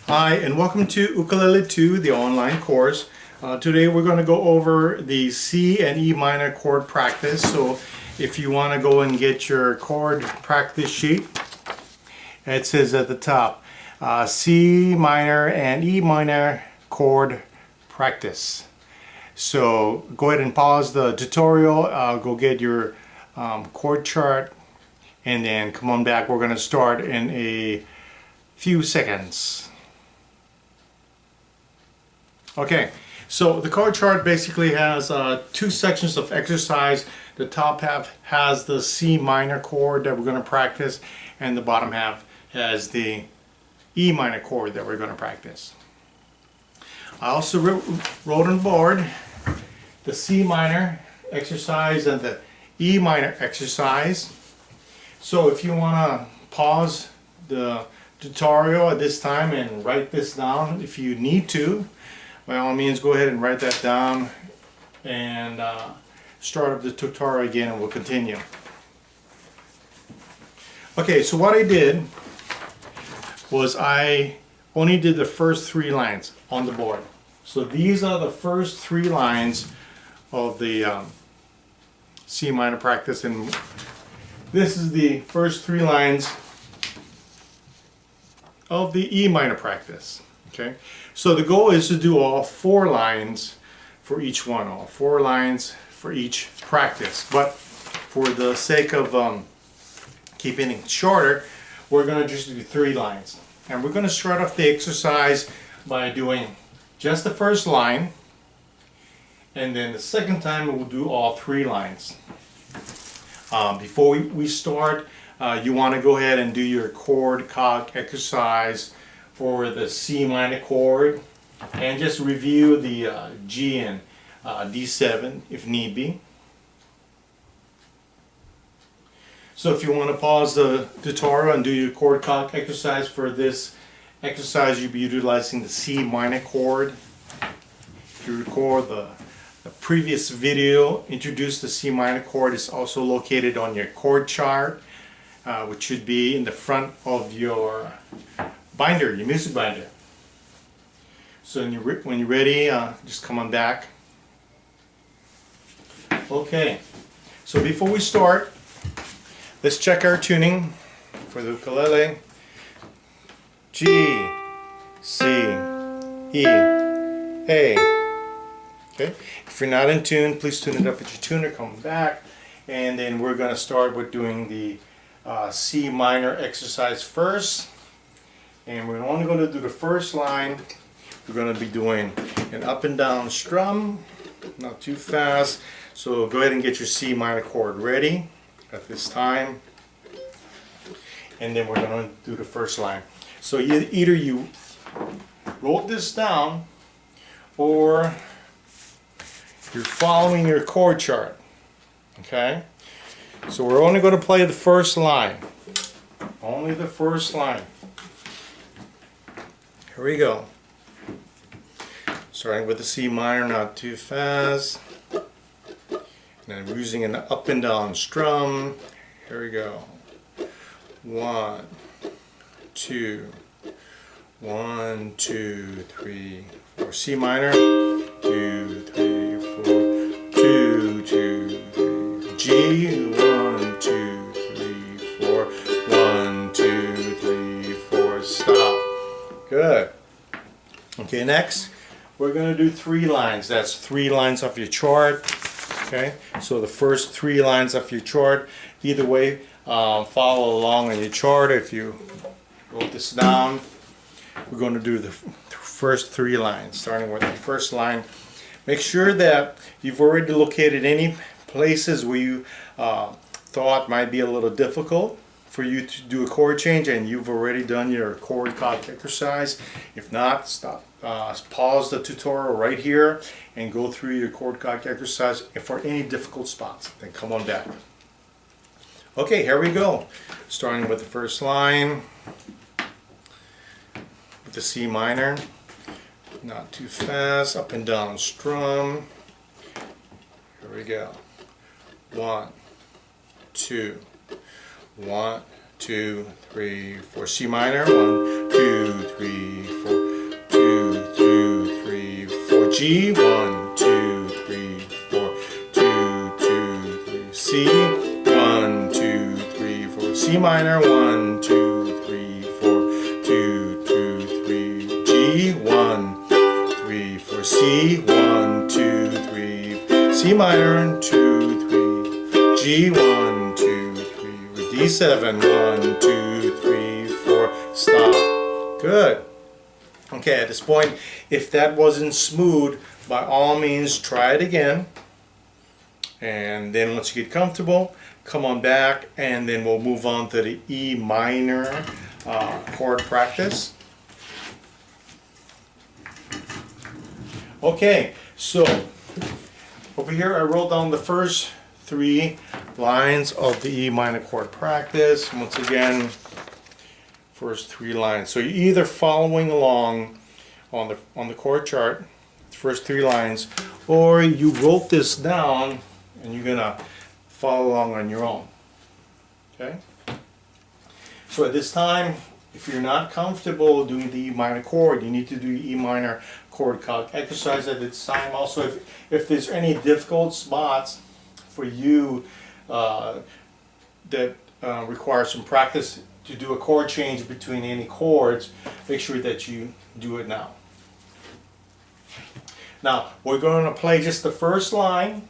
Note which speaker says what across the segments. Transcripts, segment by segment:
Speaker 1: Hi, and welcome to Ukulele 2, the online course. Today we're going to go over the C and E minor chord practice. So if you want to go and get your chord practice sheet, it says at the top, C minor and E minor chord practice. So go ahead and pause the tutorial, go get your chord chart, and then come on back. We're going to start in a few seconds. Okay, so the chord chart basically has two sections of exercise. The top half has the C minor chord that we're going to practice, and the bottom half has the E minor chord that we're going to practice. I also wrote on the board the C minor exercise and the E minor exercise. So if you want to pause the tutorial at this time and write this down if you need to, by all means go ahead and write that down and start up the tutorial again and we'll continue. Okay, so what I did was I only did the first three lines on the board. So these are the first three lines of the C minor practice, and this is the first three lines of the E minor practice. Okay, so the goal is to do all four lines for each one, all four lines for each practice. But for the sake of keeping it shorter, we're going to just do three lines. And we're going to start off the exercise by doing just the first line, and then the second time we'll do all three lines. Before we start, you want to go ahead and do your chord cog exercise for the C minor chord, and just review the G and D7 if need be. So if you want to pause the tutorial and do your chord cog exercise for this exercise, you'll be utilizing the C minor chord. If you recall, the previous video introduced the C minor chord. Is also located on your chord chart, which should be in the front of your binder, your music binder. So when you're ready, just come on back. Okay, so before we start, let's check our tuning for the ukulele. G, C, E, A. Okay, if you're not in tune, please tune it up at your tuner, come back, and then we're going to start with doing the C minor exercise first. And we're only going to do the first line. We're going to be doing an up and down strum, not too fast. So go ahead and get your C minor chord ready at this time. And then we're going to do the first line. So either you wrote this down or you're following your chord chart. Okay? So we're only going to play the first line. Only the first line. Here we go. Starting with the C minor, not too fast. And I'm using an up and down strum. Here we go. 1, 2, 1, 2, 3, 4. C minor. 2, 3, 4. 2, 2, 3. G. 1, 2, 3, 4. 1, 2, 3, 4. Stop. Good. Okay, next we're going to do three lines. That's three lines off your chart. Okay, so the first three lines off your chart. Either way, follow along on your chart. If you wrote this down, we're going to do the first three lines. Starting with the first line. Make sure that you've already located any places where you thought might be a little difficult for you to do a chord change, and you've already done your chord cog exercise. If not, stop, pause the tutorial right here and go through your chord cog exercise. If for any difficult spots, then come on back. Okay, here we go. Starting with the first line with the C minor, not too fast, up and down strum. Here we go. 1, 2. 1, 2, 3, 4. C minor. 1, 2, 3, 4. G, 1, 2, 3, 4, 2, 2, 3, C, 1, 2, 3, 4, C minor, 1, 2, 3, 4, 2, 2, 3, G, 1, 3, 4, C, 1, 2, 3, C minor, 2, 3, G, 1, 2, 3, with D7, 1, 2, 3, 4, stop. Good. Okay, at this point, if that wasn't smooth, by all means try it again. And then once you get comfortable, come on back, and then we'll move on to the E minor chord practice. Okay, so over here I wrote down the first 3 lines of the E minor chord practice. Once again, first 3 lines. So you're either following along on the chord chart, the first 3 lines, or you wrote this down and you're gonna follow along on your own. Okay? So at this time, if you're not comfortable doing the E minor chord, you need to do E minor chord calc exercise at this time. Also, if there's any difficult spots for you that require some practice to do a chord change between any chords, make sure that you do it now. Now, we're going to play just the first line,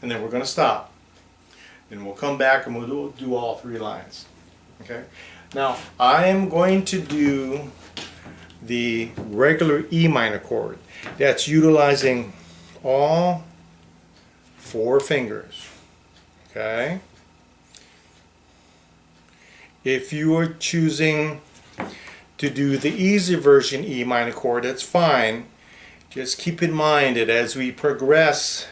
Speaker 1: and then we're going to stop. Then we'll come back and we'll do all 3 lines. Okay? Now, I am going to do the regular E minor chord. That's utilizing all 4 fingers. Okay? If you are choosing to do the easy version E minor chord, that's fine. Just keep in mind that as we progress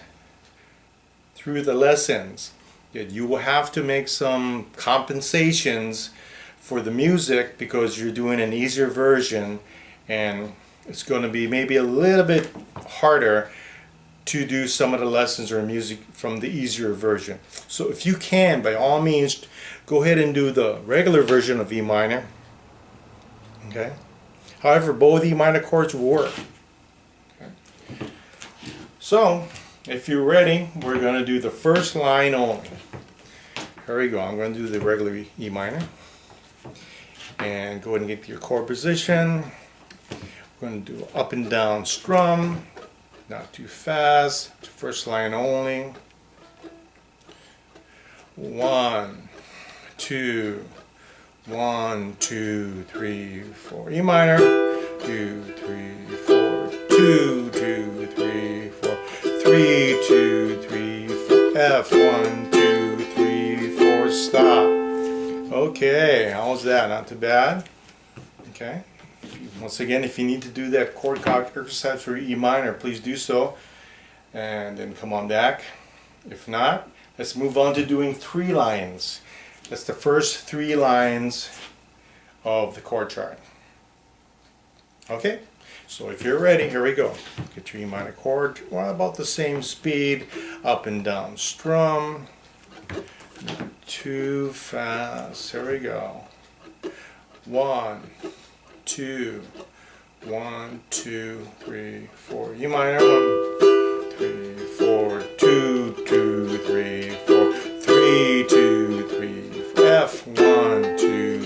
Speaker 1: through the lessons, that you will have to make some compensations for the music because you're doing an easier version, and it's going to be maybe a little bit harder to do some of the lessons or music from the easier version. So if you can, by all means, go ahead and do the regular version of E minor. Okay? However, both E minor chords will work. Okay? So, if you're ready, we're going to do the first line only. Here we go. I'm going to do the regular E minor. And go ahead and get your chord position. We're going to do up and down strum. Not too fast. First line only. 1, 2, 1, 2, 3, 4. E minor. 2, 3, 4. 2, 2, 3, 4. 3, 2, 3, 4. F. 1, 2, 3, 4. Stop. Okay, how's that? Not too bad. Okay. Once again, if you need to do that chord calc exercise for E minor, please do so. And then come on back. If not, let's move on to doing 3 lines. That's the first 3 lines of the chord chart. Okay, so if you're ready, here we go. Get your E minor chord, well, about the same speed, up and down strum. Not too fast. Here we go. 1, 2, 1, 2, 3, 4. E minor. 1, 3, 4. 2, 2, 3, 4. 3, 2, 3, 4. F. 1, 2,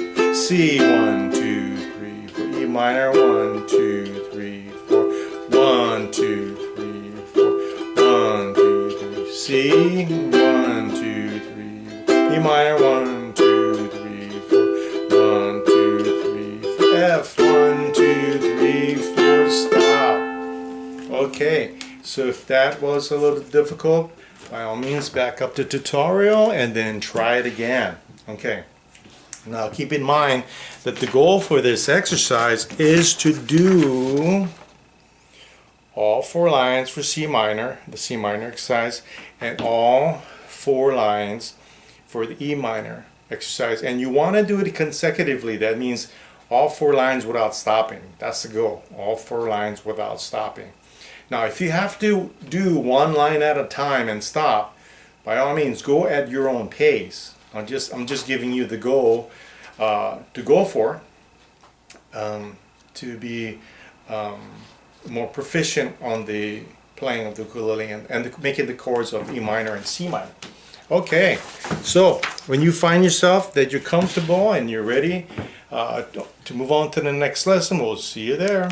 Speaker 1: 3. C. 1, 2, 3, 4. E minor. 1, 2, 3, 4. 1, 2, 3, 4. 1, 2, 3. C. 1, 2, 3. E minor. 1, 2, 3, 4. 1, 2, 3, 4. F. 1, 2, 3, 4. Stop. Okay, so if that was a little difficult, by all means back up the tutorial and then try it again. Okay, now keep in mind that the goal for this exercise is to do all 4 lines for C minor, the C minor exercise, and all 4 lines for the E minor exercise. And you want to do it consecutively. That means all 4 lines without stopping. That's the goal, all 4 lines without stopping. Now, if you have to do 1 line at a time and stop, by all means, go at your own pace. I'm just giving you the goal to go for, to be more proficient on the playing of the ukulele and making the chords of E minor and C minor. Okay, so when you find yourself that you're comfortable and you're ready to move on to the next lesson, we'll see you there.